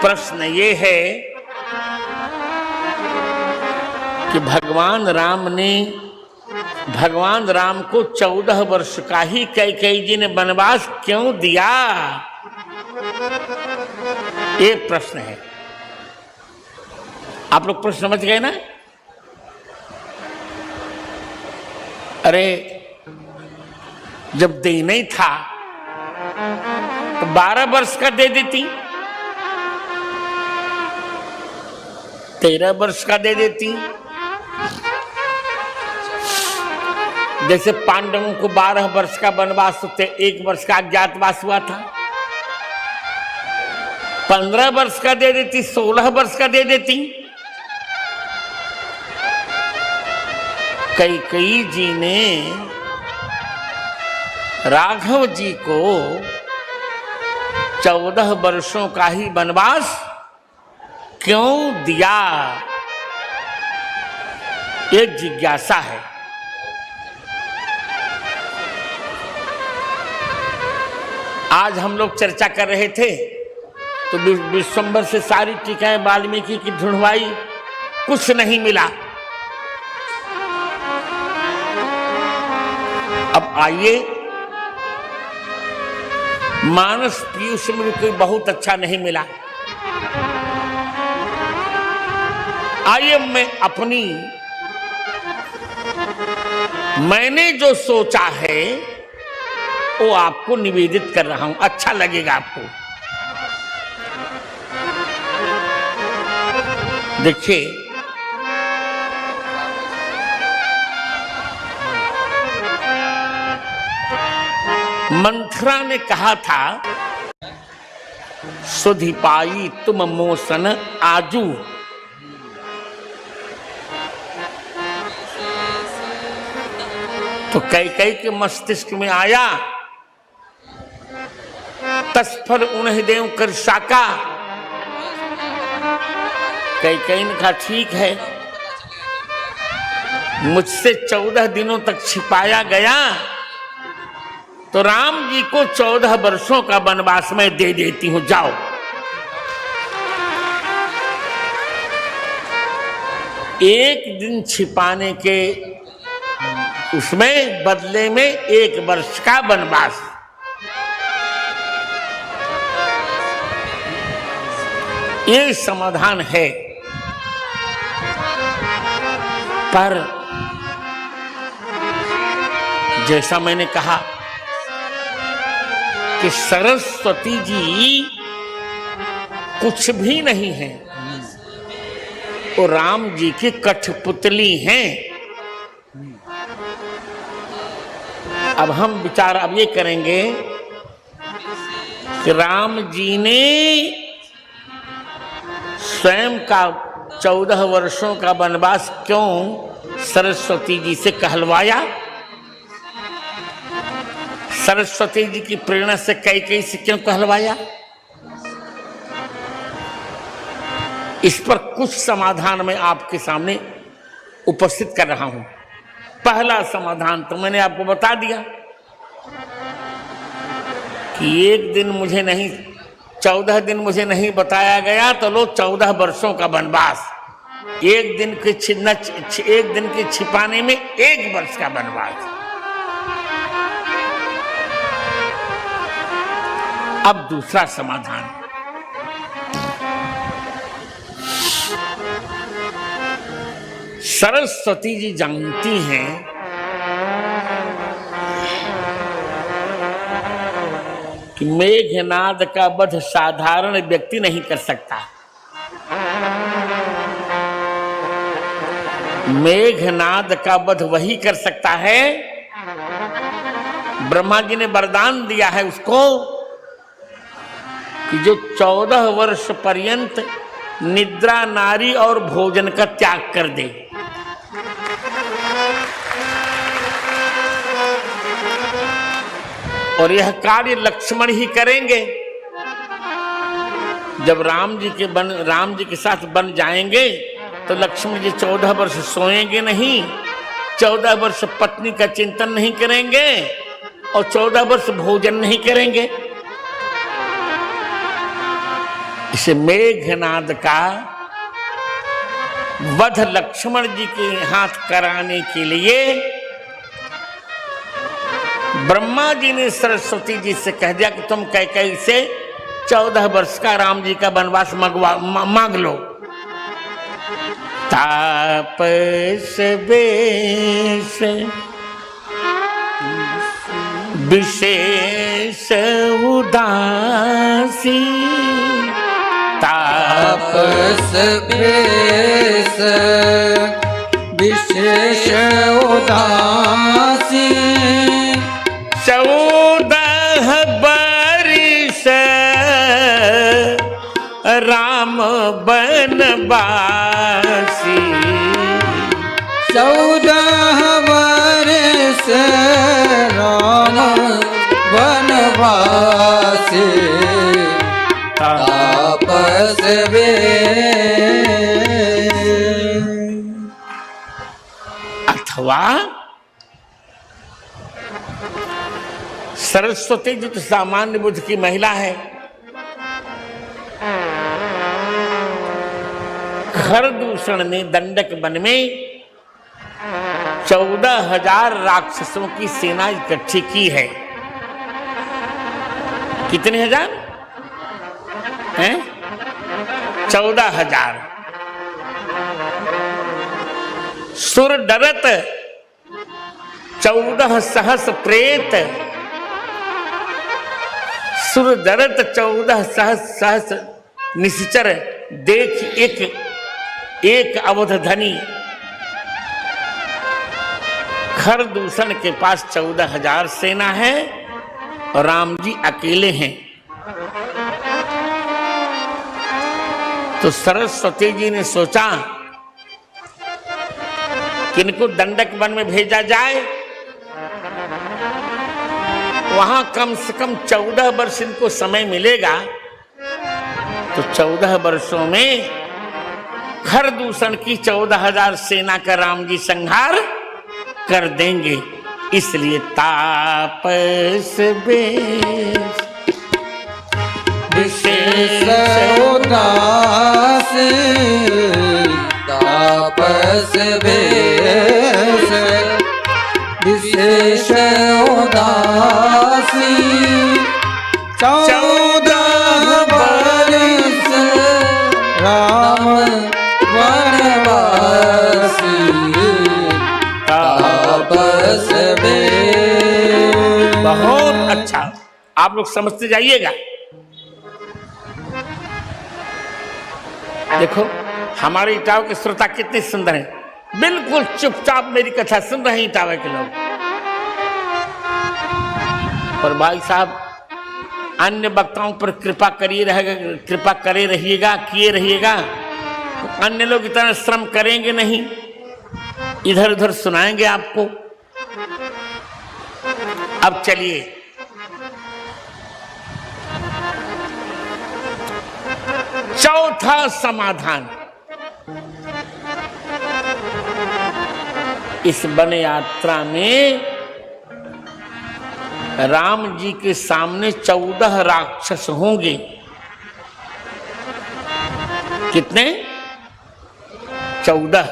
प्रश्न ये है कि भगवान राम को 14 वर्ष का ही कैकेयी जी ने वनवास क्यों दिया? ये प्रश्न है। आप लोग प्रश्न समझ गए ना? अरे जब देना ही था तो 12 वर्ष का दे देती, 13 वर्ष का दे देती। जैसे पांडवों को 12 वर्ष का वनवास होते 1 वर्ष का अज्ञातवास हुआ था, 15 वर्ष का दे देती, 16 वर्ष का दे देती। कैकेयी जी ने राघव जी को 14 वर्षों का ही वनवास क्यों दिया? एक जिज्ञासा है। आज हम लोग चर्चा कर रहे थे तो विश्वम्भर से सारी टीकाएं वाल्मीकि की ढूंढवाई, कुछ नहीं मिला। अब आइए मानस पीयूष में कोई बहुत अच्छा नहीं मिला। आइए मैंने जो सोचा है वो आपको निवेदित कर रहा हूं, अच्छा लगेगा आपको। देखिए, मंथरा ने कहा था सुधि पाई तुम मोसन आजू, तो कैकेयी के मस्तिष्क में आया तस्फर उन्हें देव कर शाका। कैकेयी ने कहा ठीक है, मुझसे 14 दिनों तक छिपाया गया तो राम जी को 14 वर्षों का वनवास में दे देती हूं, जाओ। एक दिन छिपाने के उसमें बदले में 1 वर्ष का वनवास। ये समाधान है। पर जैसा मैंने कहा कि सरस्वती जी कुछ भी नहीं है, वो राम जी की कठपुतली हैं। अब हम विचार अब ये करेंगे कि राम जी ने स्वयं का 14 वर्षों का वनवास क्यों सरस्वती जी से कहलवाया? सरस्वती जी की प्रेरणा से कैकेयी से क्यों कहलवाया? इस पर कुछ समाधान मैं आपके सामने उपस्थित कर रहा हूं। पहला समाधान तो मैंने आपको बता दिया कि 14 दिन मुझे नहीं बताया गया तो लो 14 वर्षों का वनवास। एक दिन के छिपाने में 1 वर्ष का वनवास। अब दूसरा समाधान, सरस्वती जी जानती हैं कि मेघनाद का वध साधारण व्यक्ति नहीं कर सकता। मेघनाद का वध वही कर सकता है, ब्रह्मा जी ने वरदान दिया है उसको कि जो 14 वर्ष पर्यंत निद्रा, नारी और भोजन का त्याग कर दे। और यह कार्य लक्ष्मण ही करेंगे। जब राम जी के साथ बन जाएंगे तो लक्ष्मण जी 14 वर्ष सोएंगे नहीं, 14 वर्ष पत्नी का चिंतन नहीं करेंगे और 14 वर्ष भोजन नहीं करेंगे। इस मेघनाद का वध लक्ष्मण जी के हाथ कराने के लिए ब्रह्मा जी ने सरस्वती जी से कह दिया कि तुम कैकेयी से 14 वर्ष का राम जी का वनवास मांग लो। तापस वेश विशेष उदासी, तापस वेश विशेष उदासी, 14 वर्ष राम बनवासी, 14 वर्ष राम वनवासी, तापस अथवा सरस्वती जी तो सामान्य बुद्ध की महिला है, खरदूषण ने दंडक वन में 14,000 राक्षसों की सेना इकट्ठी की है। कितने हजार हैं? 14,000। सुर डरत 14 सहस्र प्रेत, सुर डरत 14 सहस्र निश्चर, देख एक अवध धनी। खरदूषण के पास 14,000 सेना है और राम जी अकेले हैं। तो सरस्वती जी ने सोचा कि इनको दंडक वन में भेजा जाए, वहां कम से कम 14 वर्ष इनको समय मिलेगा। तो 14 वर्षों में खरदूषण की 14,000 सेना का राम जी संहार कर देंगे। इसलिए तापस वेश विशेष उदासी, तापस वेश विशेष उदासी, 14 वर्ष राम वनवासी, तापस वेश। बहुत अच्छा, आप लोग समझते जाइएगा। देखो हमारे इटावा के श्रोता कितने सुंदर हैं, बिल्कुल चुपचाप मेरी कथा सुन रहे हैं इटावा के लोग। पर भाई साहब अन्य वक्ताओं पर कृपा करे रहिएगा, किए रहिएगा। तो अन्य लोग इतना श्रम करेंगे नहीं, इधर उधर सुनाएंगे आपको। अब चलिए चौथा समाधान। इस वन यात्रा में राम जी के सामने 14 राक्षस होंगे। कितने? 14।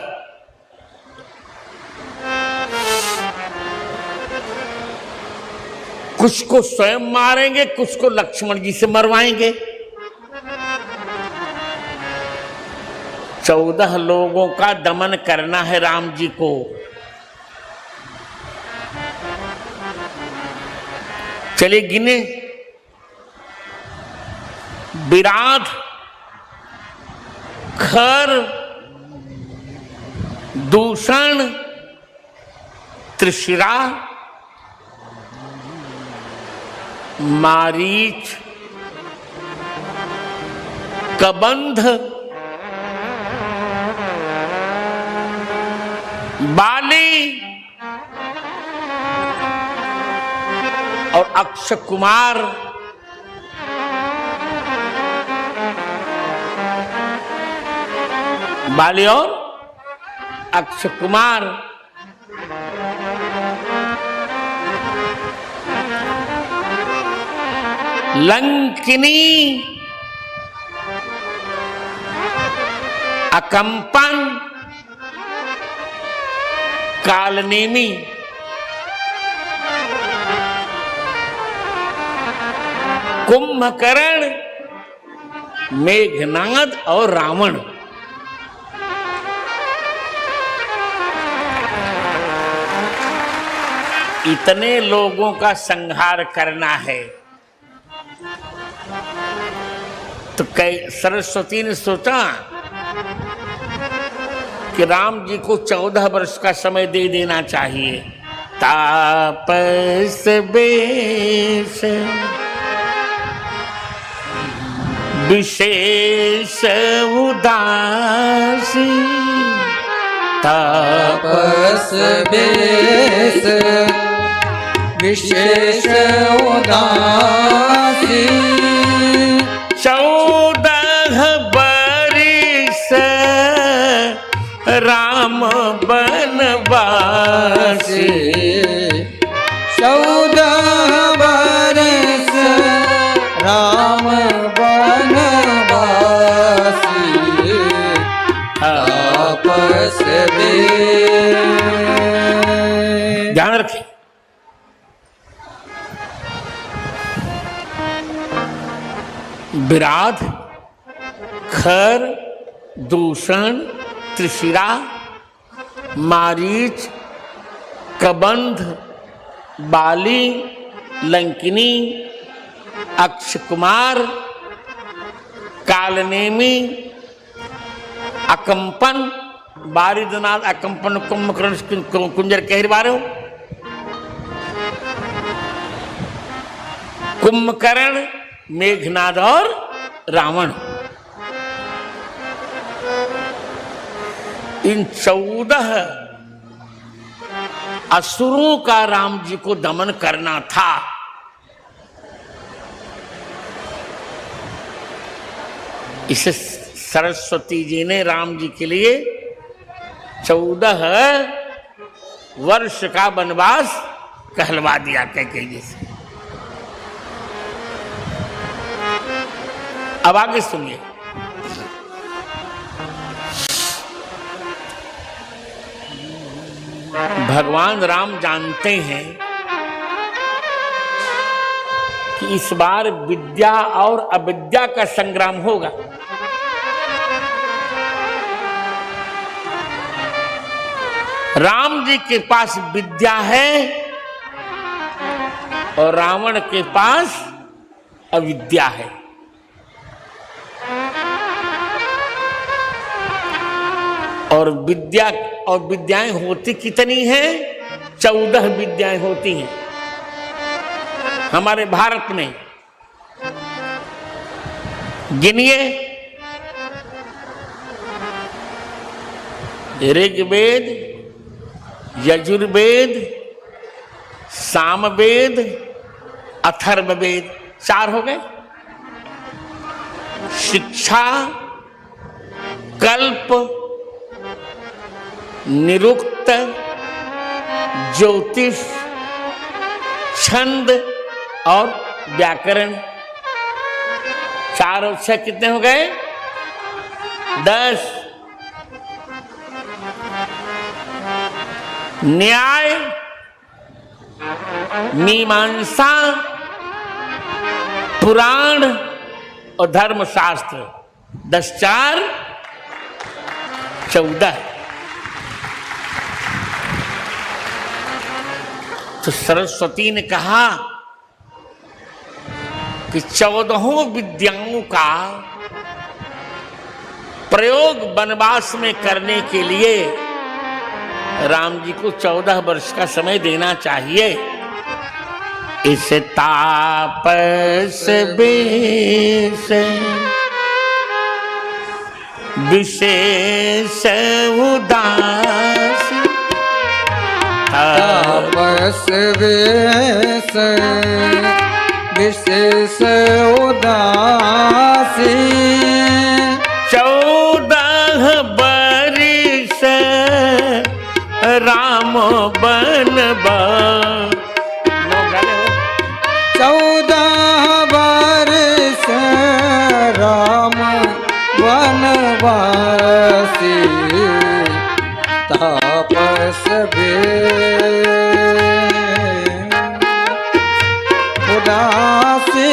कुछ को स्वयं मारेंगे, कुछ को लक्ष्मण जी से मरवाएंगे। 14 लोगों का दमन करना है राम जी को। चलिए गिने। विराट, खर, दूषण, त्रिशिरा, मारीच, कबंध, बाली और अक्षय कुमार। बाली और अक्षय कुमार। लंकिनी, अकंपन, कालनेमी, कुंभकर्ण, मेघनाद और रावण। इतने लोगों का संहार करना है। तो सरस्वती ने सोचा कि राम जी को 14 वर्ष का समय दे देना चाहिए। तापस बेश विशेष उदासी, तापस बेश विशेष उदासी, 14 बरिस राम बनवासी। 14 बरस राम बनवासी, तापस बेश। ध्यान रखें, विराध, खर, दूषण, त्रिशिरा, मारीच, कबंध, बाली, लंकिनी, अक्षकुमार, कालनेमी, अकंपन, बारिदनाथ, अकंपन, कुंभकर्ण, कुंजर कहर बारो, कुंभकर्ण, मेघनाद और रावण। इन 14 असुरों का राम जी को दमन करना था। इसे सरस्वती जी ने राम जी के लिए 14 वर्ष का वनवास कहलवा दिया कैकेयी जी से। अब आगे सुनिए। भगवान राम जानते हैं कि इस बार विद्या और अविद्या का संग्राम होगा। राम जी के पास विद्या है और रावण के पास अविद्या है। और विद्या और विद्याएं होती कितनी हैं? 14 विद्याएं होती हैं हमारे भारत में। गिनिए, ऋग्वेद, यजुर्वेद, सामवेद, अथर्ववेद, 4 हो गए। शिक्षा, कल्प, निरुक्त, ज्योतिष, छंद और व्याकरण, 4 और 6 कितने हो गए? 10। न्याय, मीमांसा, पुराण और धर्मशास्त्र, 10 4 14। तो सरस्वती ने कहा कि 14 विद्याओं का प्रयोग वनवास में करने के लिए राम जी को 14 वर्ष का समय देना चाहिए। इस तापस बेश विशेष उदासी, तापस बेश विशेष उदासी, 14 बरिस राम बनवास। 14 वर्ष राम वनवास, उदासी तापस उदासी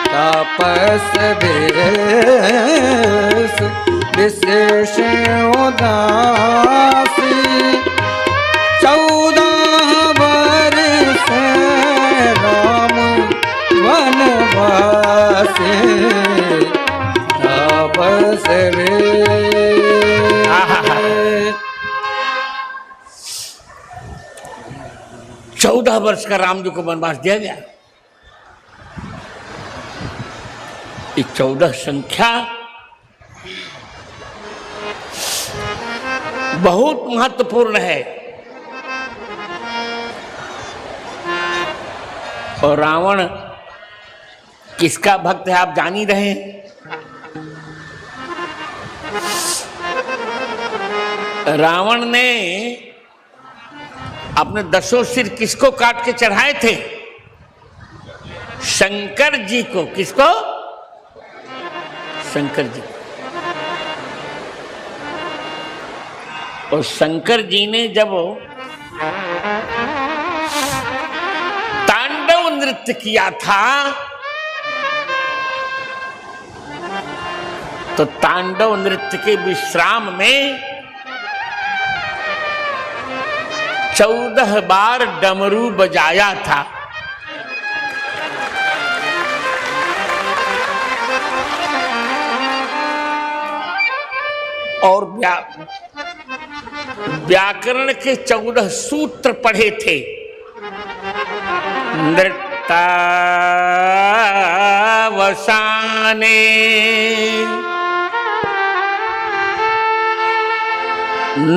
तापस विशेष उदासी 14 वर्ष राम वनवासी तापस 14 वर्ष का राम जी को वनवास दिया गया। ये 14 संख्या बहुत महत्वपूर्ण है। और रावण किसका भक्त है आप जान ही रहे हैं। रावण ने अपने 10 सिर किसको काट के चढ़ाए थे? शंकर जी को। किसको? शंकर जी। और शंकर जी ने जब तांडव नृत्य किया था तो तांडव नृत्य के विश्राम में 14 बार डमरू बजाया था। और व्याकरण के 14 सूत्र पढ़े थे। नृत्यावसाने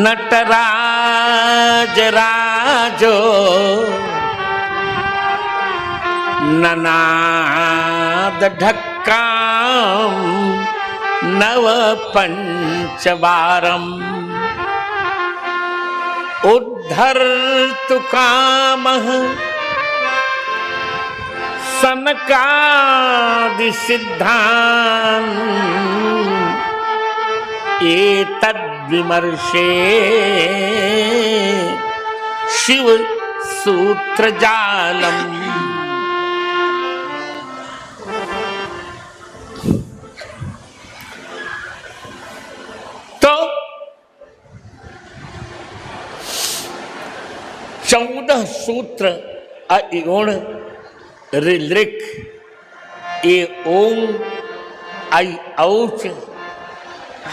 नटराज राजो ननाद ढक्काम नव पंचवारम उद्धर्तु कामः सनकादि सिद्धान् एतद्विमर्शे शिव सूत्र जालम। तो 14 सूत्र अगुण ऋलृक ए ओम आई औच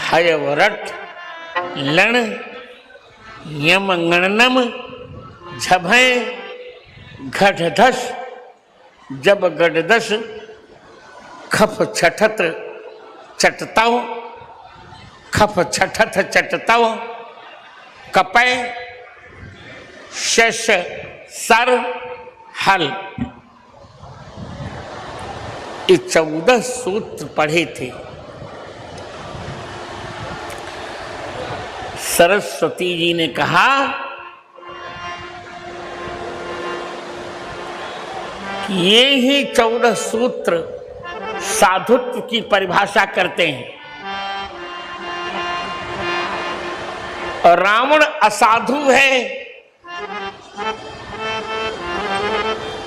हयवरट लण यम गणनम झभय घटधस जब गडदस खफ छठत चटताओ खफ छठत चटताओ कपय शश सर हल। ये 14 सूत्र पढ़े थे। सरस्वती जी ने कहा कि ये ही 14 सूत्र साधुत्व की परिभाषा करते हैं। और रावण असाधु है,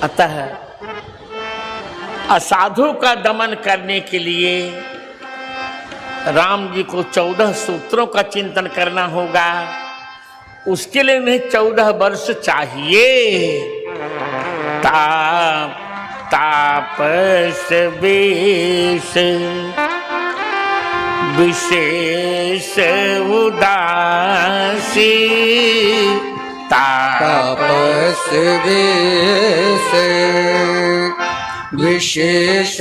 अतः असाधु का दमन करने के लिए राम जी को 14 सूत्रों का चिंतन करना होगा। उसके लिए उन्हें 14 वर्ष चाहिए। तापस वेश विशेष उदासी तापस वेश विशेष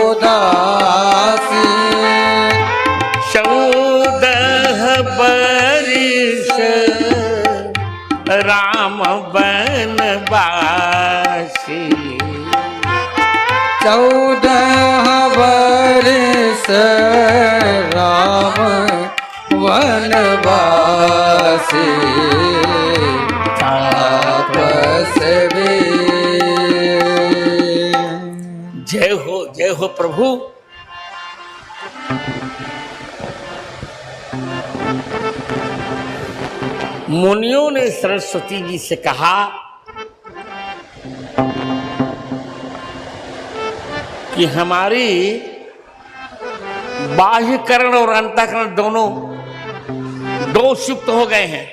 उदासी 14 वर्ष राम वनवासी 14 वर्ष राम वनवासी तापस जय हो प्रभु। मुनियों ने सरस्वती जी से कहा कि हमारी बाह्यकरण और अंतःकरण दोनों दोषयुक्त हो गए हैं।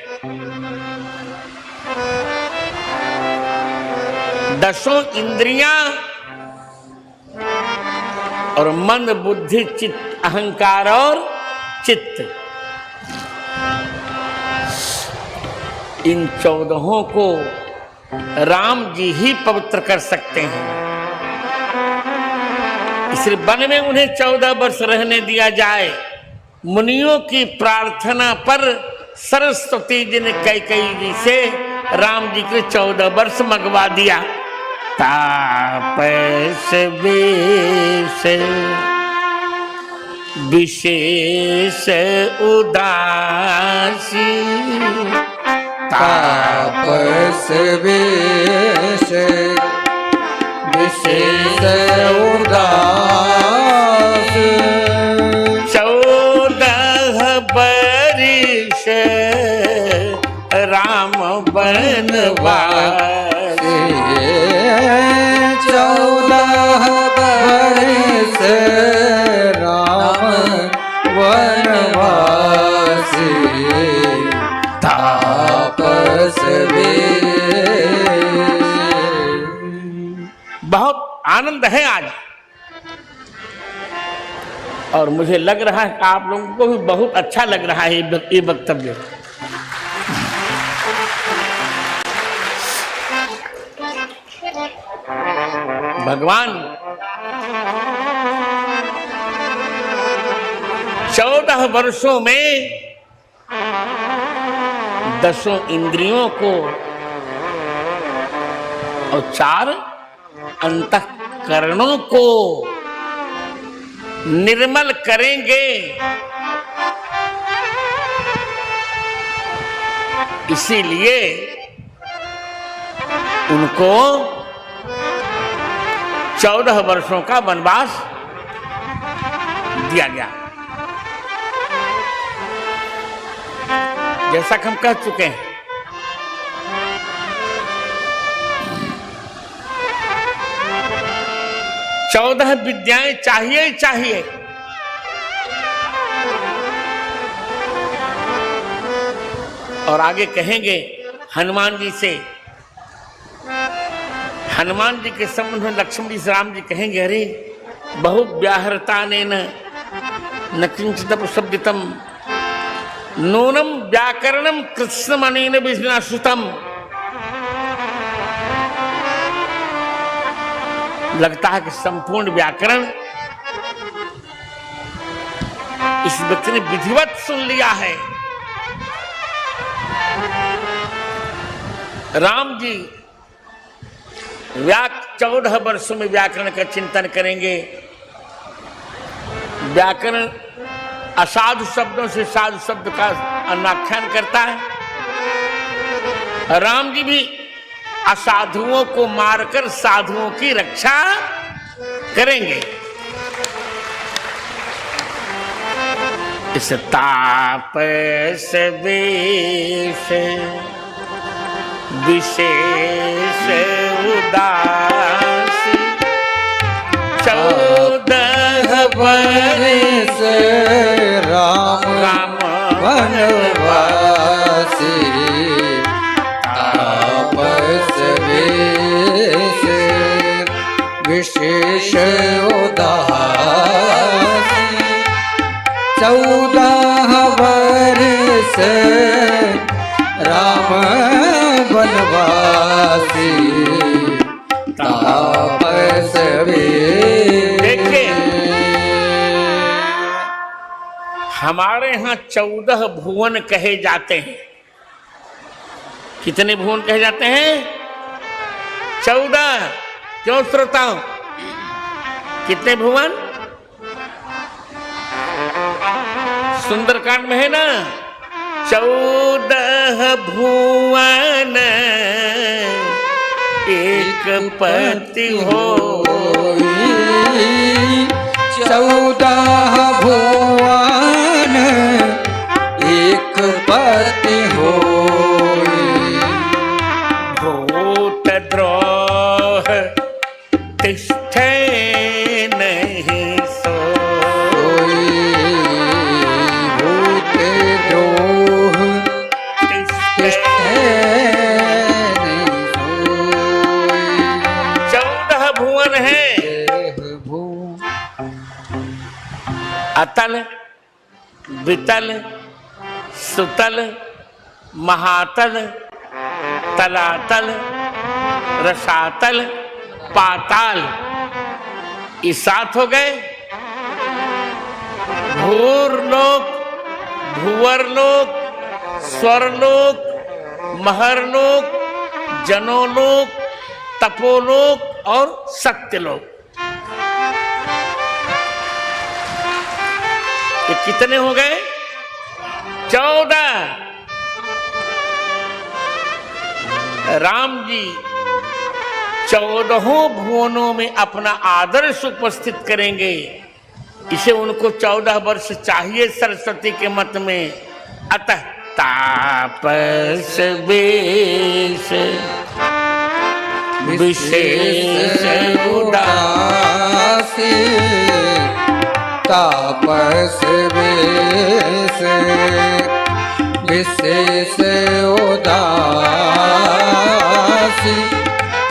दसों इंद्रियां और मन, बुद्धि, चित्त, अहंकार और चित्त, इन 14 को राम जी ही पवित्र कर सकते हैं। इसलिए वन में उन्हें 14 वर्ष रहने दिया जाए। मुनियों की प्रार्थना पर सरस्वती जी ने कैकेयी जी से राम जी के 14 वर्ष मंगवा दिया। तापस वेश विशेष उदासी, तापस वेश विशेष उदास, 14 वर्ष राम बनवास, 14 वर्ष राम वनवासी, तापस वेश। बहुत आनंद है आज, और मुझे लग रहा है कि आप लोगों को भी बहुत अच्छा लग रहा है ये वक्तव्य। भगवान 14 वर्षों में 10 इंद्रियों को और 4 अंतःकरणों को निर्मल करेंगे। इसीलिए उनको 14 वर्षों का वनवास दिया गया। जैसा कि हम कह चुके हैं, चौदह विद्याएं चाहिए ही चाहिए। और आगे कहेंगे हनुमान जी से, हनुमान जी के संबंध में लक्ष्मण जी से राम जी कहेंगे, अरे बहु व्याहृता न किंचिदपि शब्दितम नूनम व्याकरणम कृष्णमणेन विनाश्रुतम। लगता है कि संपूर्ण व्याकरण इस व्यक्ति ने विधिवत सुन लिया है। राम जी 14 वर्षों में व्याकरण का चिंतन करेंगे। व्याकरण असाधु शब्दों से साधु शब्द का अन्वाख्यान करता है। राम जी भी असाधुओं को मारकर साधुओं की रक्षा करेंगे। इस तापस वेश विशेष उदास 14 वर्ष राम वनवासी, तापस वेश विशेष उदासी, 14 वर्ष राम वनवासी, तापस वेश। देखिए, हमारे यहाँ 14 भुवन कहे जाते हैं। कितने भुवन कहे जाते हैं? 14। क्यों श्रोताओं, कितने भुवन? सुंदरकांड में है ना, 14 भुवन एक पति हो, 14 भुवन अतल, वितल, सुतल, महातल, तलातल, रसातल, पाताल, ये 7 हो गए। भूरलोक, भुवरलोक, स्वरलोक, महरलोक, जनोलोक, तपोलोक और सत्यलोक। ये कितने हो गए? 14। राम जी 14 भुवनों में अपना आदर्श उपस्थित करेंगे। इसे उनको 14 वर्ष चाहिए सरस्वती के मत में। अतः तापस वेश विशेष उदासी, तापस वेश विशेष उदासी,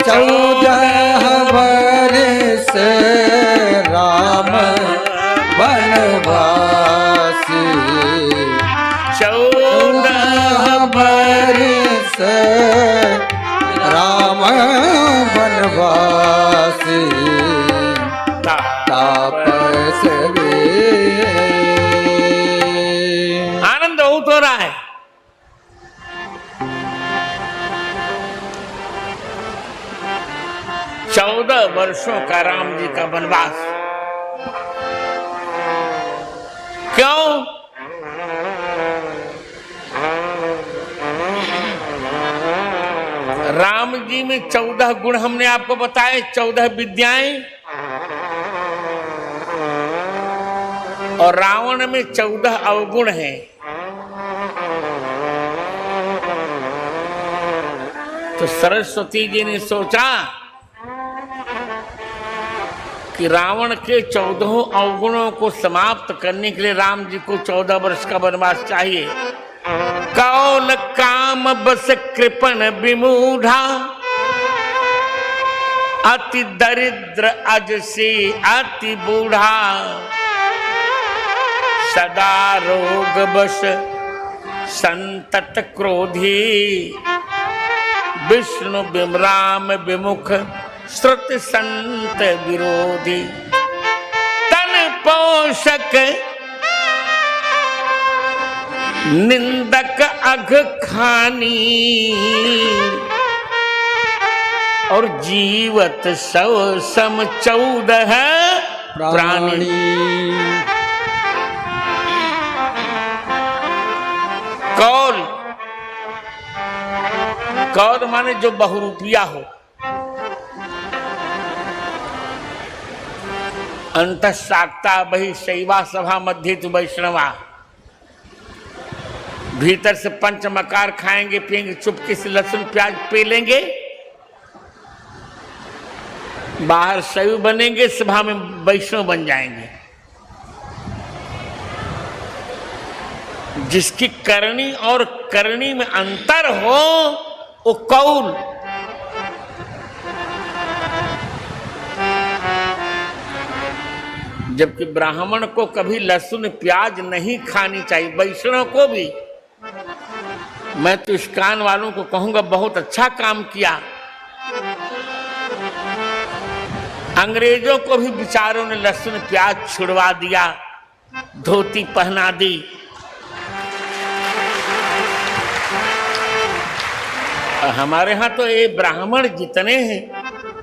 14 वर्ष राम बनवासी, 14 वर्ष राम बनवासी, तापस वेश। आनंद बहुत हो रहा है। चौदह वर्षों का राम जी का वनवास। क्यों? राम जी में 14 गुण हमने आपको बताए, 14 विद्याएं, और रावण में 14 अवगुण हैं। तो सरस्वती जी ने सोचा कि रावण के 14 अवगुणों को समाप्त करने के लिए राम जी को 14 वर्ष का वनवास चाहिए। कौल काम बस कृपण विमूढ़ा, अति दरिद्र अज से अति बूढ़ा, सदा रोग बस संतत क्रोधी, विष्णु विमराम विमुख श्रुत संत विरोधी, तन पोषक निंदक अघ खानी, और जीवत सौ सम 14 प्राणी। कौल, कौल माने जो बहुरूपिया हो। अंतः साक्ता बहि शैवा सभा मध्य तु वैष्णवा। भीतर से पंच मकार खाएंगे पिएंगे, चुपके से लहसुन प्याज पी लेंगे, बाहर शैव बनेंगे, सभा में वैष्णव बन जाएंगे। जिसकी करनी और करनी में अंतर हो वो कौल। जबकि ब्राह्मण को कभी लहसुन प्याज नहीं खानी चाहिए, वैष्णव को भी। मैं तो इस कान वालों को कहूंगा बहुत अच्छा काम किया। अंग्रेजों को भी बेचारों ने लहसुन प्याज छुड़वा दिया, धोती पहना दी। हमारे यहाँ तो ये ब्राह्मण जितने हैं,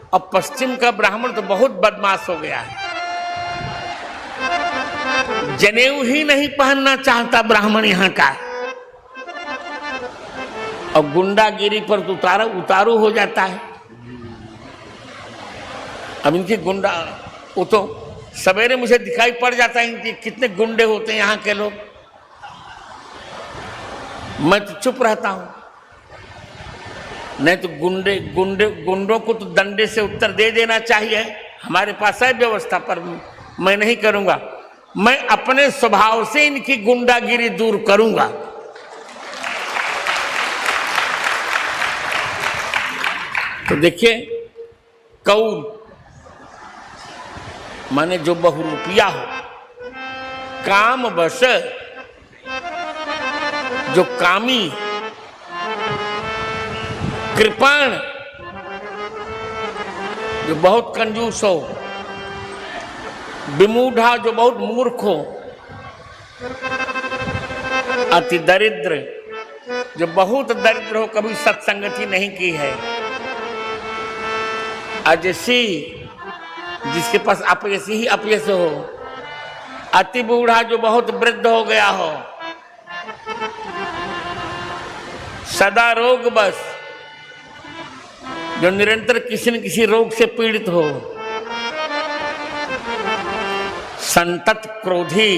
और पश्चिम का ब्राह्मण तो बहुत बदमाश हो गया है। जनेऊ ही नहीं पहनना चाहता ब्राह्मण यहाँ का, और गुंडागिरी पर तो उतारू हो जाता है। अब इनकी गुंडा, वो तो सवेरे मुझे दिखाई पड़ जाता है इनके कितने गुंडे होते हैं यहाँ के लोग। मैं तो चुप रहता हूं, नहीं तो गुंडों को तो दंडे से उत्तर दे देना चाहिए। हमारे पास है व्यवस्था, पर मैं नहीं करूंगा। मैं अपने स्वभाव से इनकी गुंडागिरी दूर करूंगा। तो देखिए, कौल माने जो बहुरूपिया हो। काम बस जो कामी, कृपण, जो बहुत कंजूस हो, विमूढ़ा जो बहुत मूर्ख हो, अति दरिद्र जो बहुत दरिद्र हो, कभी सत्संगति नहीं की है, अजसी जिसके पास अपयसी ही अपयस हो, अति बूढ़ा जो बहुत वृद्ध हो गया हो, सदा रोग बस जो निरंतर किसी न किसी रोग से पीड़ित हो, संतत क्रोधी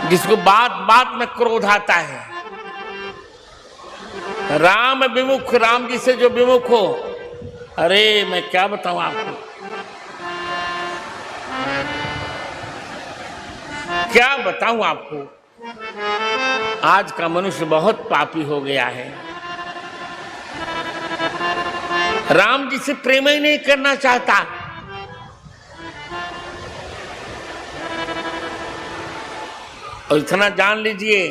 जिसको बात बात में क्रोध आता है, राम विमुख, राम जी से जो विमुख हो, अरे मैं क्या बताऊं आपको, क्या बताऊं आपको। आज का मनुष्य बहुत पापी हो गया है, राम जी से प्रेम ही नहीं करना चाहता। और इतना जान लीजिए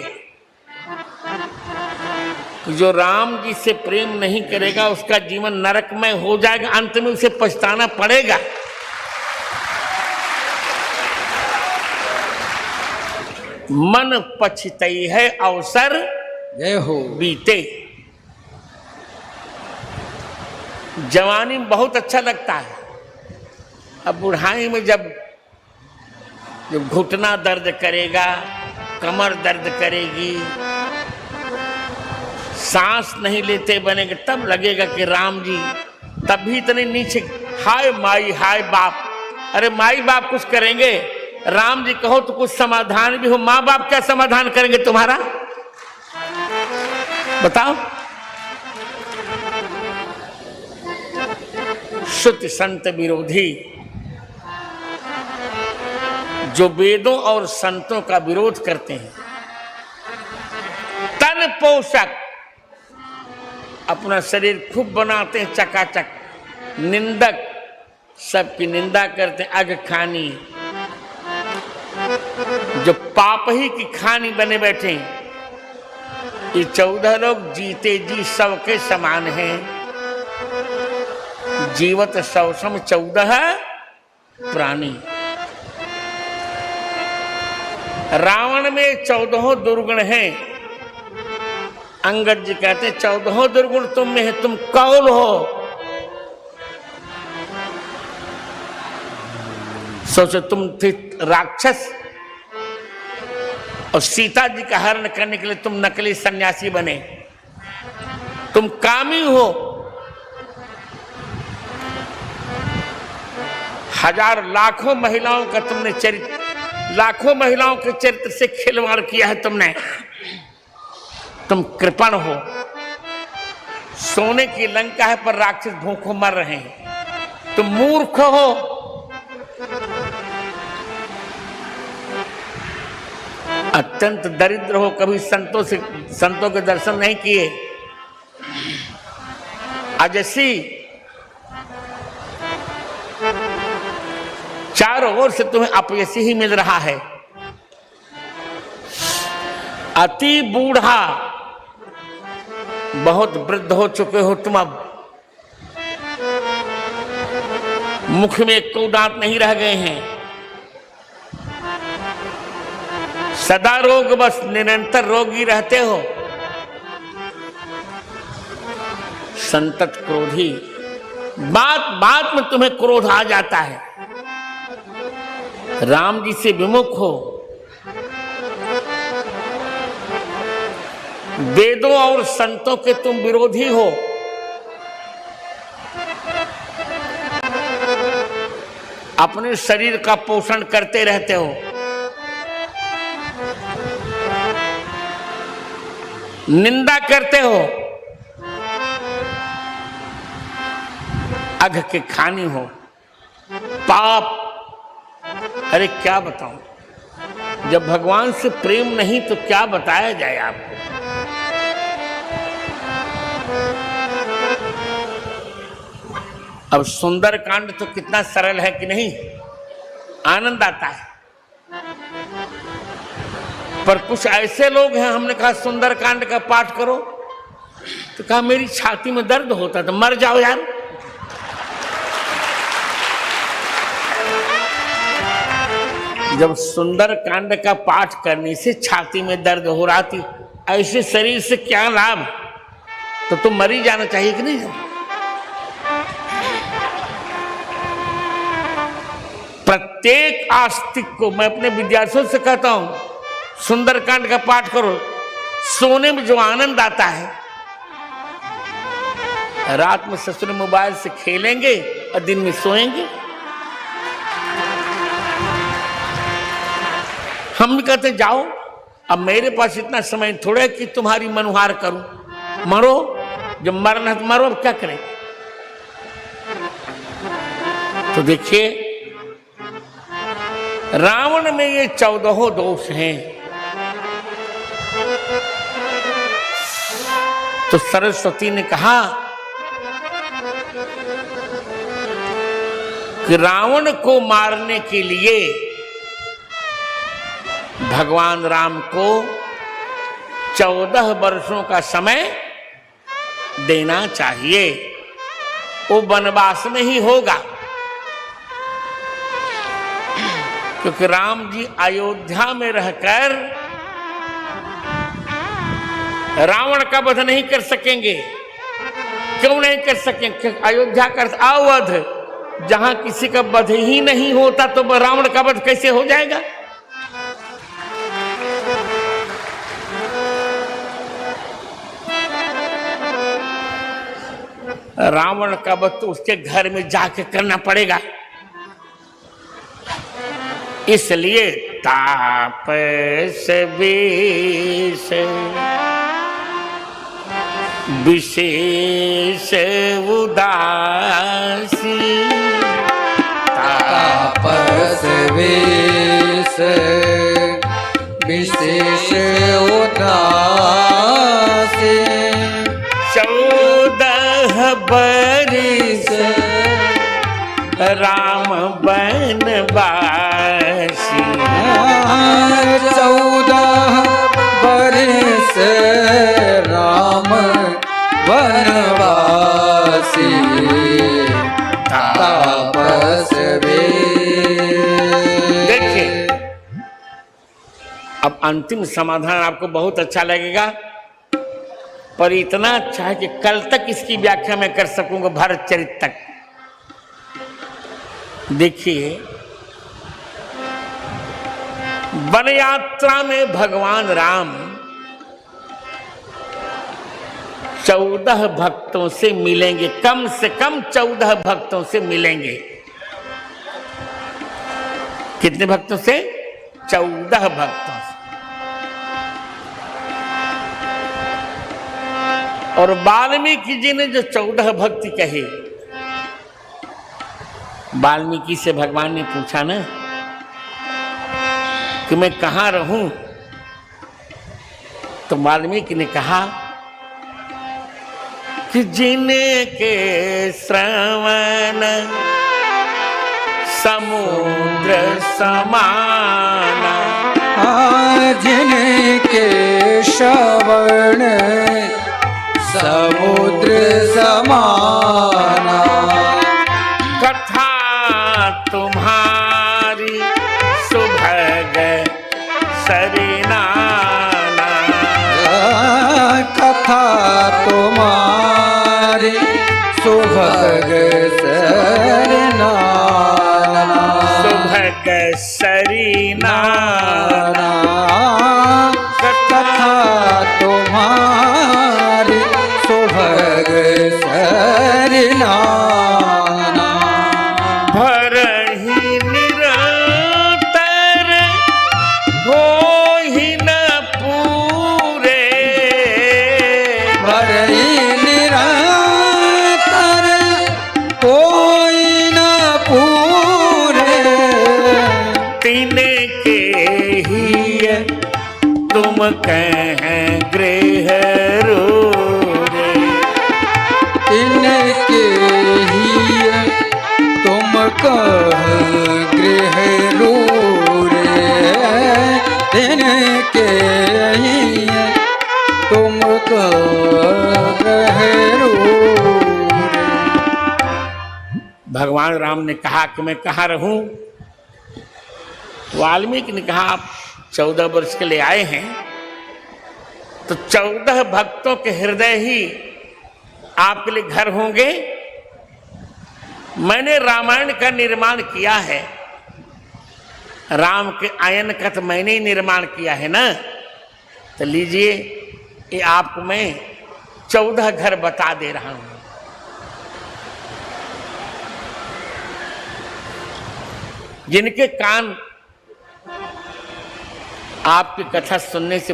कि जो राम जी से प्रेम नहीं करेगा उसका जीवन नरकमय हो जाएगा, अंत में उसे पछताना पड़ेगा। मन पछतई है अवसर जय हो। बीते। जवानी में बहुत अच्छा लगता है, अब बुढ़ाई में जब घुटना दर्द करेगा, कमर दर्द करेगी, सांस नहीं लेते बनेंगे, तब लगेगा कि राम जी तभी इतने नीचे, हाय माई हाय बाप। अरे माई बाप कुछ करेंगे, राम जी कहो तो कुछ समाधान भी हो, माँ बाप क्या समाधान करेंगे तुम्हारा, बताओ। श्रुति संत विरोधी जो वेदों और संतों का विरोध करते हैं, तन पोषक अपना शरीर खूब बनाते हैं चकाचक, निंदक सबकी निंदा करते हैं, अग खानी जो पाप ही की खानी बने बैठे। ये 14 लोग जीते जी सबके समान हैं, जीवत सौसम 14 प्राणी। रावण में 14 दुर्गुण हैं, अंगद जी कहते हैं 14 दुर्गुण तुम में है, तुम कौल हो। सोचो तुम थे राक्षस और सीता जी का हरण करने के लिए तुम नकली सन्यासी बने, तुम कामी हो, हजार लाखों महिलाओं का तुमने चरित्र, लाखों महिलाओं के चरित्र से खिलवाड़ किया है तुमने, तुम कृपण हो। सोने की लंका है पर राक्षस भूखों मर रहे हैं, तुम मूर्ख हो। अत्यंत दरिद्र हो, कभी संतों के दर्शन नहीं किए, अजसी चारों ओर से तुम्हें अपयसी ही मिल रहा है। अति बूढ़ा, बहुत वृद्ध हो चुके हो तुम, अब मुख में एक दांत नहीं रह गए हैं, सदा रोग बस, निरंतर रोगी रहते हो। संतत क्रोधी, बात बात में तुम्हें क्रोध आ जाता है, राम जी से विमुख हो, वेदों और संतों के तुम विरोधी हो, अपने शरीर का पोषण करते रहते हो, निंदा करते हो, अघ के खानी हो, पाप। अरे क्या बताऊं, जब भगवान से प्रेम नहीं तो क्या बताया जाए आपको। अब सुंदर कांड तो कितना सरल है कि नहीं, आनंद आता है। पर कुछ ऐसे लोग हैं, हमने कहा सुंदरकांड का पाठ करो, तो कहा मेरी छाती में दर्द होता, तो मर जाओ यार। जब सुंदरकांड का पाठ करने से छाती में दर्द हो रहा थी, ऐसे शरीर से क्या लाभ, तो तुम मर ही जाना चाहिए कि नहीं। प्रत्येक आस्तिक को मैं अपने विद्यार्थियों से कहता हूं, सुंदरकांड का पाठ करो। सोने में जो आनंद आता है, रात में ससुर मोबाइल से खेलेंगे और दिन में सोएंगे। हम भी कहते जाओ, अब मेरे पास इतना समय थोड़ा है कि तुम्हारी मनुहार करूं। मरो, जब मरना तो मरो, अब क्या करें। तो देखिए, रावण में ये 14 दोष हैं। तो सरस्वती ने कहा कि रावण को मारने के लिए भगवान राम को 14 वर्षों का समय देना चाहिए। वो वनवास में ही होगा, क्योंकि राम जी अयोध्या में रहकर रावण का वध नहीं कर सकेंगे। क्यों नहीं कर सकेंगे? अयोध्या का अवध, जहां किसी का वध ही नहीं होता तो रावण का वध कैसे हो जाएगा। रावण का वध तो उसके घर में जाके करना पड़ेगा। इसलिए तापस विष विशेष उदासी, तापस विष विशेष उदासी, 14 बरिस राम बनवासी। 14 बरिस राम वनवासी, तापस देखिए, अब अंतिम समाधान आपको बहुत अच्छा लगेगा, पर इतना अच्छा है कि कल तक इसकी व्याख्या मैं कर सकूंगा, भारत चरित तक। देखिए, वन यात्रा में भगवान राम 14 भक्तों से मिलेंगे, कम से कम 14 भक्तों से मिलेंगे। कितने भक्तों से? 14 भक्तों से। और वाल्मीकि जी ने जो 14 भक्ति कहे, वाल्मीकि से भगवान ने पूछा ना कि मैं कहां रहूं, तो वाल्मीकि ने कहा कि जिनके श्रवण समुद्र समाना, जिनके श्रवण समुद्र समाना, कथा तुम्हारी सुभग सरिनाना, कथा तुम्हारी सुभग सरिनाना, सुभग सरिनाना, कथा तुम्हारी सुभग सरिनाना, भरहि निरंतर होहि न पूरे, भरहि निरंतर कोई न पूरे, तिनके ही तुम कह गृह रूरे, इनके ही तुम कह गृह रूरे, इनके राम ने कहा कि मैं कहाँ रहूं? वाल्मीकि ने कहा आप 14 वर्ष के लिए आए हैं तो 14 भक्तों के हृदय ही आपके लिए घर होंगे। मैंने रामायण का निर्माण किया है, राम के आयन का तो मैंने ही निर्माण किया है ना, तो लीजिए ये आपको मैं 14 घर बता दे रहा हूं। जिनके कान आपकी कथा सुनने से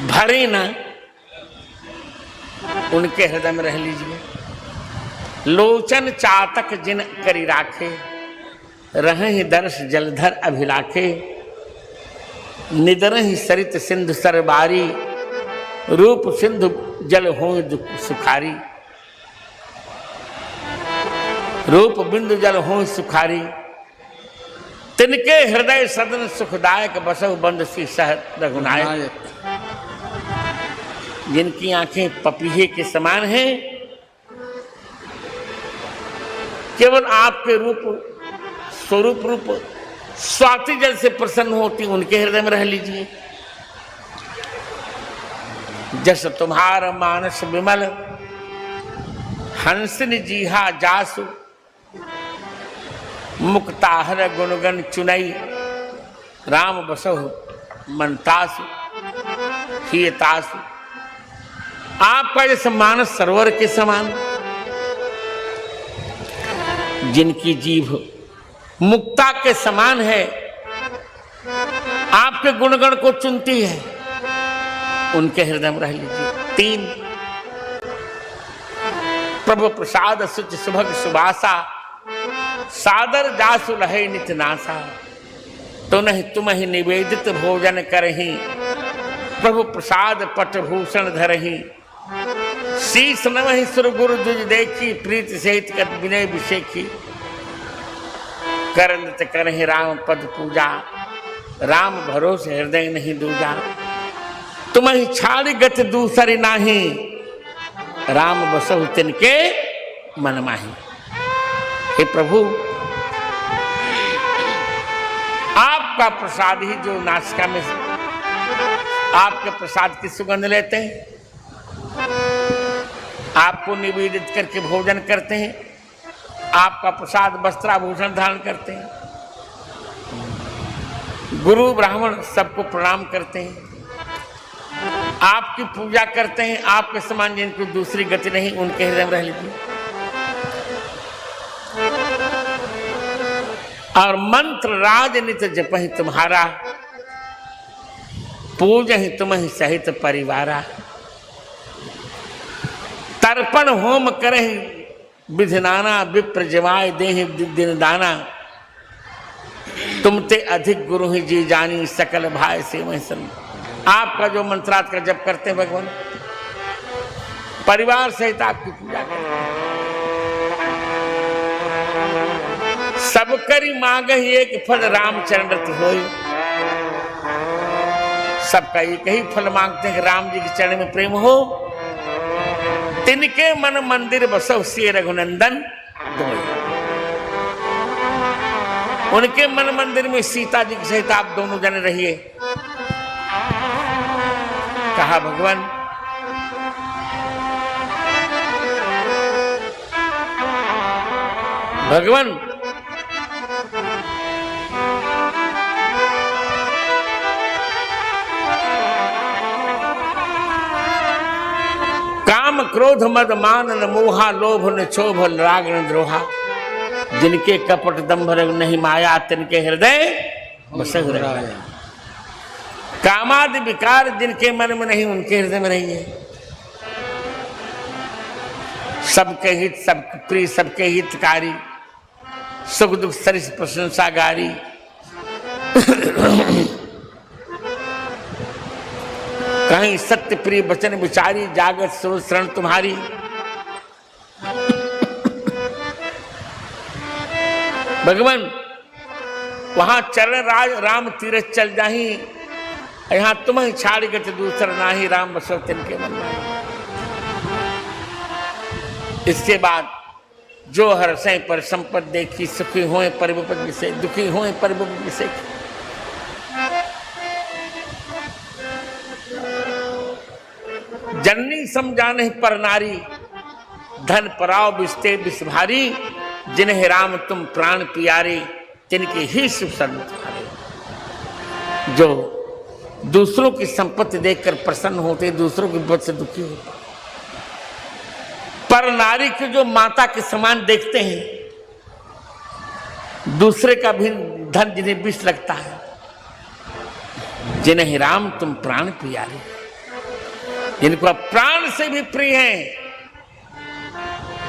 भरे ना, उनके हृदय में रह लीजिए। लोचन चातक जिन करी राखे, रहे दर्श जलधर अभिलाखे। निदरहि सरित सिंधु सरबारी, रूप सिंधु जल हो सुखारी। रूप बिंदु जल हो सुखारी, तिनके हृदय सदन सुखदायक। बसहु बंद सी सह रघुनायक। जिनकी आंखें पपीहे के समान हैं, केवल आपके रूप स्वरूप रूप स्वाति जल से प्रसन्न होती, उनके हृदय में रह लीजिए। जस तुम्हारा मानस विमल, हंसिन जीहा जासु। मुक्ताहर गुणगन चुनई, राम बसहु मनतासु हियतासु। आपका जैसे मानस सरोवर के समान, जिनकी जीभ मुक्ता के समान है, आपके गुणगण को चुनती है, उनके हृदय में रह लीजिए। 3 प्रभु प्रसाद सुच सुभग सुबासा, सादर जासु लहे नित नासा। तो नहीं तुम ही निवेदित भोजन करही, प्रभु प्रसाद पट भूषण धरही। शीस नवहि सुर गुरु दुज देखी, प्रीत सहित कत विनय विषेखी। करंत करहि राम पद पूजा, राम भरोसे हृदय नहीं दूजा। तुम ही छाड़ गत दूसरी नाही, राम बसहु तिनके मन माही। हे प्रभु, आपका प्रसाद ही जो नासिका में आपके प्रसाद की सुगंध लेते हैं, आपको निवेदित करके भोजन करते हैं, आपका प्रसाद वस्त्राभूषण धारण करते हैं, गुरु ब्राह्मण सबको प्रणाम करते हैं, आपकी पूजा करते हैं। आपके समान जिनकी दूसरी गति नहीं, उनके हृदय में रह लीजिए। और मंत्र राजनित जपहि तुम्हारा, पूजहि तुम्हि सहित परिवारा। तर्पण होम करहि विधनाना, विप्र जमाय देहि दिन दाना। तुम ते अधिक गुरु ही जी जानी, सकल भाई से मैं सन। आपका जो मंत्रार्थ का जप करते हैं भगवान, परिवार सहित आपकी पूजा करते हैं। सब करी मांग ही एक फल, रामचरण रति होय। सबका एक ही फल मांगते हैं कि राम जी के चरण में प्रेम हो। तिनके मन मंदिर बसो से रघुनंदन दोय। उनके मन मंदिर में सीता जी के सहित आप दोनों जने रहिए। कहा भगवान, भगवान काम क्रोध मद मान न मोहा, लोभ न क्षोभ राग न द्रोहा। जिनके कपट दंभ नहीं माया, तिनके हृदय बसहु रघुराया। कामादि विकार जिनके मन में नहीं, उनके हृदय में रहिए। सबके हित, सबके प्रिय, सबके हितकारी, सुख दुख सरिस प्रशंसा गारी। कहीं सत्य प्रिय वचन विचारी, जागत स्रोत शरण तुम्हारी। भगवान वहां चरण राज राम तीरथ चल जाही, यहाँ तुम्हें छाड़ गत दूसर नाही, राम बसो तिनके मन में। इसके बाद जो हर्षें पर संपत देखी, सुखी होए पर विपद विषय, दुखी होए पर विपद विषय। जननी समझाने पर नारी, धन पराव बिस्ते विष भारी, जिन्हें राम तुम प्राण प्यारे, तिनके ही शुभ संत तुम्हारे। जो दूसरों की संपत्ति देखकर प्रसन्न होते, दूसरों की विपद से दुखी होते, पर नारी को जो माता के समान देखते हैं, दूसरे का भी धन जिन्हें विष लगता है, जिन्हें राम तुम प्राण प्यारे, जिनको आप प्राण से भी प्रिय हैं,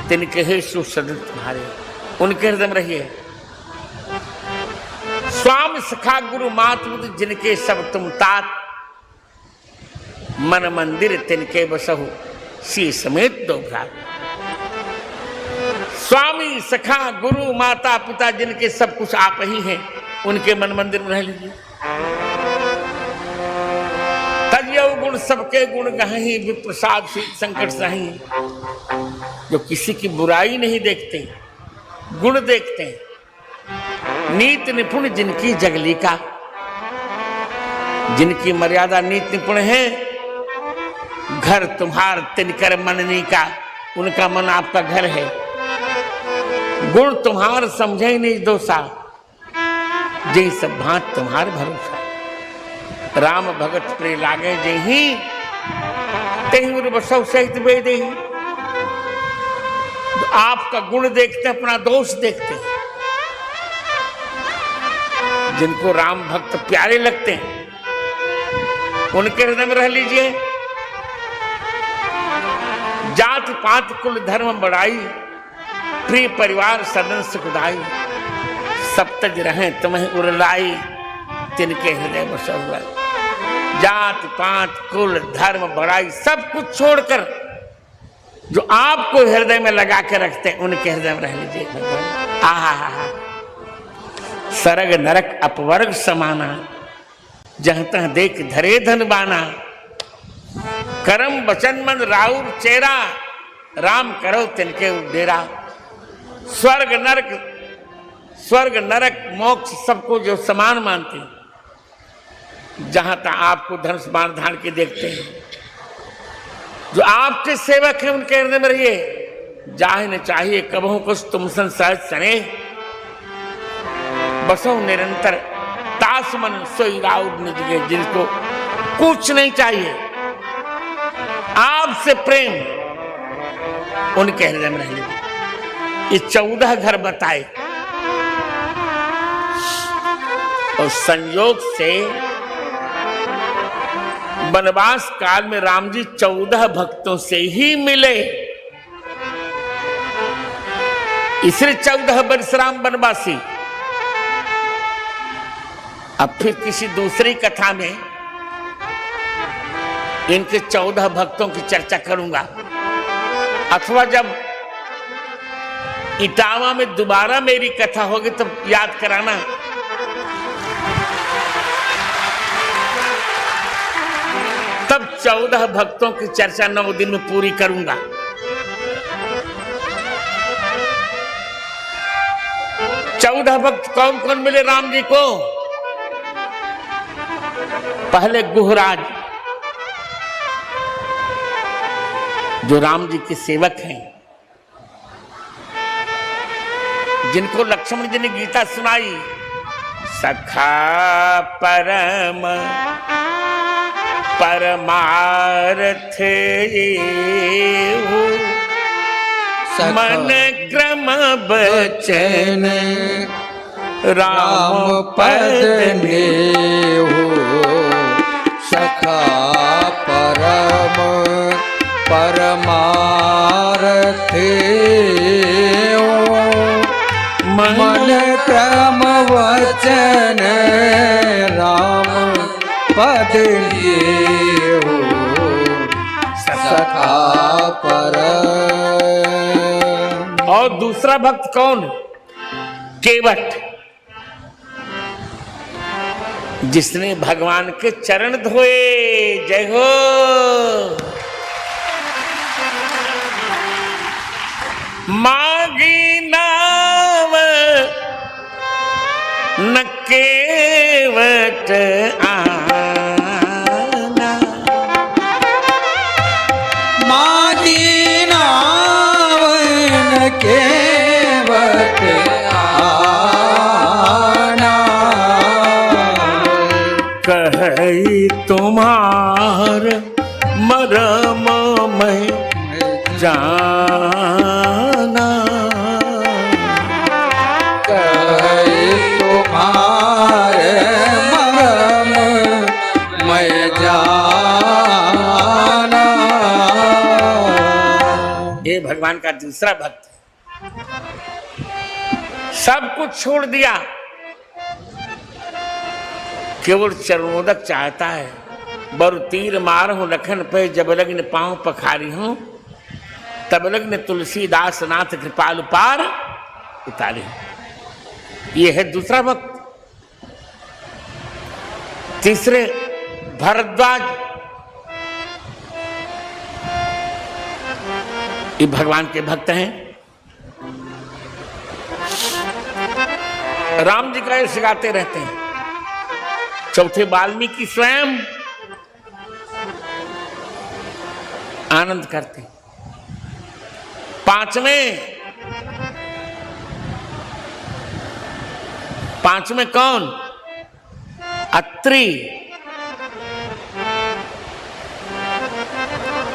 तिनके हे सुसदन तुम्हारे, उनके हृदय में रहिए। स्वामी सखा गुरु मातु जिनके सब तुम तात, मन मंदिर तिनके बसहु, सी समेत दो भ्रात। स्वामी सखा गुरु माता पिता जिनके सब कुछ आप ही हैं, उनके मन मंदिर में रह लीजिए। तजयौ गुण सबके गुण गहि, विप्रसाद संकट सही। जो किसी की बुराई नहीं देखते, गुण देखते हैं। नीति निपुण जिनकी जगली का, जिनकी मर्यादा नीति निपुण है, घर तुम्हार तिनकर मननी का, उनका मन आपका घर है। गुण तुम्हार समझे नहीं दोषा, जय सब भांत तुम्हार भरोसा। राम भगत प्रे लागे जही, तेहि उर बसौ सहित बेदेहि। आपका गुण देखते, अपना दोष देखते हैं। जिनको राम भक्त प्यारे लगते हैं, उनके हृदय में रह लीजिए। जाति पात कुल धर्म बढ़ाई, प्रिय परिवार सदन सुखदाई। सब तज रहे तुम्हें उरलाई, तिनके हृदय बसा हुआ। जाति पात कुल धर्म बढ़ाई, सब कुछ छोड़कर जो आपको हृदय में लगा के रखते हैं, उनके हृदय में रह लीजिए। आहा, सरग नरक अपवर्ग समाना, जहां तह देख धरे धन बाना। करम बचन मन राउर चेरा, राम करो तिनके डेरा। स्वर्ग नरक मोक्ष सबको जो समान मानते हैं, जहां तक आपको धनुष बाण धारण के देखते हैं, जो आपके सेवक हैं, उनके हृदय में रहिए। जाहे न चाहिए कबहू कुछ तुम सहज सने, बसो निरंतर तास मन सोई राउर निज गे। जिनको कुछ नहीं चाहिए, आपसे प्रेम, उनके हृदय में रह लीजिए। ये 14 घर बताए, और संयोग से वनवास काल में राम जी 14 भक्तों से ही मिले, इसलिए 14 वर्ष राम वनवासी। अब फिर किसी दूसरी कथा में इनके 14 भक्तों की चर्चा करूंगा, अथवा जब इटावा में दोबारा मेरी कथा होगी तब याद कराना। तब 14 भक्तों की चर्चा 9 दिन में पूरी करूंगा। चौदह भक्त कौन कौन मिले राम जी को? पहले गुहराज, जो राम जी के सेवक हैं, जिनको लक्ष्मण जी ने गीता सुनाई। सखा परम परमार्थ मन क्रम बचन राम पद नेहु। सखा परम परमार्थ मन क्रम वचन राम पद नेहु। सखा परम। और दूसरा भक्त कौन? केवट, जिसने भगवान के चरण धोए। जय हो। मागी नाव न केवट आना। मादी नाव न केवट आना। कही तुम्हार मरम मैं जाना। कही तुम्हारे मरम मैं जाना। ये भगवान का दूसरा भक्त सब कुछ छोड़ दिया, केवल चरणोदक चाहता है। बर तीर मार हूं लखन पे, जब लग्न पांव पखारी हूं, तब लग्न तुलसीदास नाथ कृपालु पार उतारे। ये है दूसरा भक्त। तीसरे भरद्वाज, ये भगवान के भक्त हैं। राम जी का यश गाते रहते हैं। चौथे वाल्मीकि स्वयं आनंद करते हैं। पांचवें कौन? अत्रि।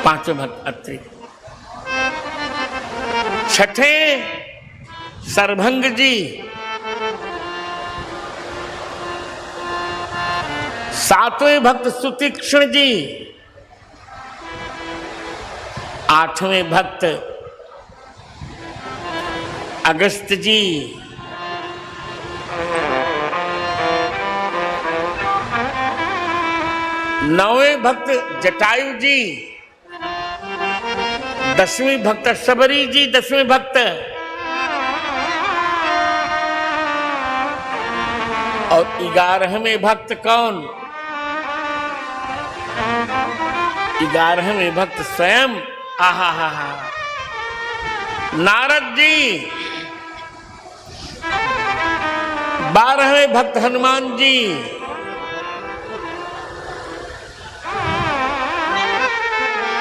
पांचवें भक्त अत्रि। छठे सरभंग जी। सातवें भक्त सुतीक्ष्ण जी। आठवें भक्त अगस्त जी। नौवें भक्त जटायु जी। 10वीं भक्त शबरी जी। 10वें भक्त। और 11वें भक्त कौन? 11वें भक्त स्वयं आहा हा हा नारद जी। 12वें भक्त हनुमान जी।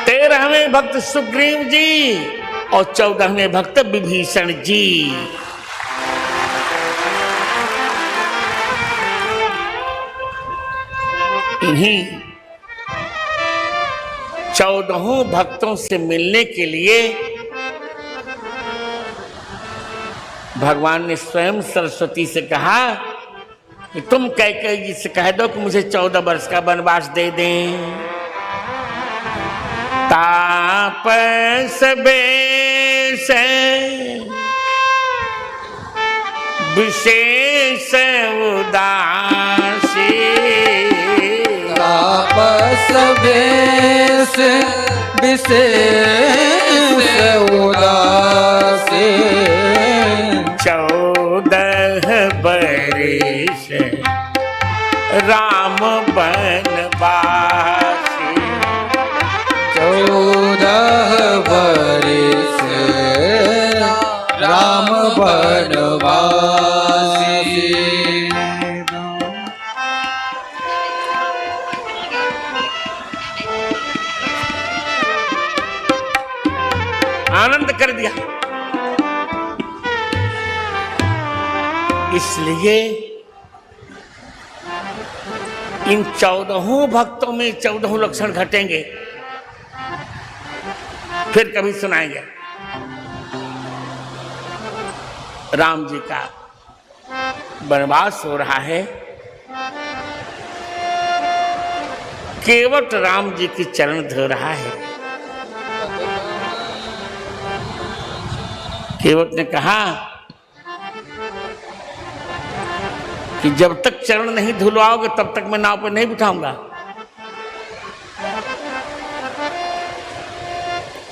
13वें भक्त सुग्रीव जी और 14वें भक्त विभीषण जी। इन्हीं 14 भक्तों से मिलने के लिए भगवान ने स्वयं सरस्वती से कहा कि तुम कैकेयी जी से कह दो कि मुझे 14 वर्ष का वनवास दे दें। तापस बेश विशेष उदासी। तापस बेश विशेष उदासी। 14 बरिस राम बनवासी। 14 बरिस राम बनवासी। आनंद कर दिया। इसलिए इन 14 भक्तों में 14 लक्षण घटेंगे, फिर कभी सुनाएंगे। राम जी का वनवास हो रहा है, केवट राम जी की चरण धो रहा है। केवट ने कहा कि जब तक चरण नहीं धुलवाओगे तब तक मैं नाव पर नहीं बिठाऊंगा।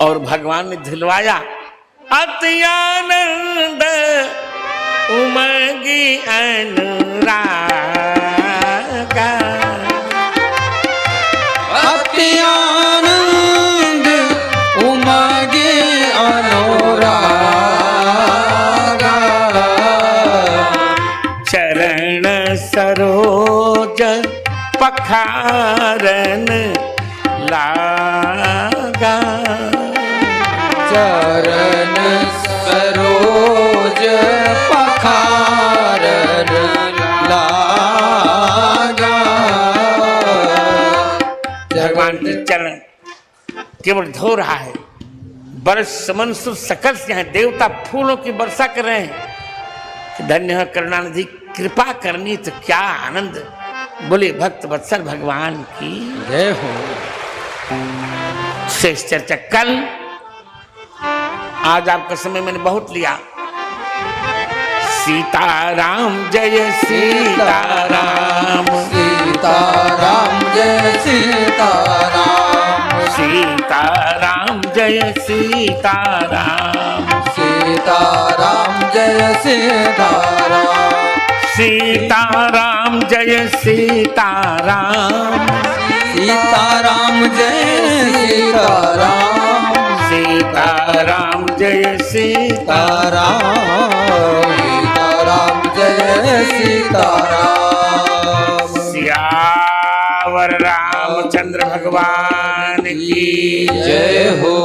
और भगवान ने धुलवाया। अति आनंद उमगी अनुरागा। अति आनंद उमगी अनुरागा। सरोज पखारन लागा। चरण सरोज पखारन लागा। भगवान के चरण केवल धो रहा है। बरस समंसुर सकल से यहाँ देवता फूलों की वर्षा कर रहे हैं। धन्य है करुणानिधि, कृपा करनी तो क्या आनंद। बोले भक्त वत्सल भगवान की जय हो। शेष चर्चा कल। आज आपका समय मैंने बहुत लिया। सीताराम जय सीताराम, सीताराम जय सीताराम, सीताराम जय सीताराम, सीताराम जय सीताराम, सीताराम जय सीताराम, सीताराम जय सीताराम, सीताराम जय सीताराम, सीताराम जय सीताराम। सियावर रामचंद्र भगवान की जय हो।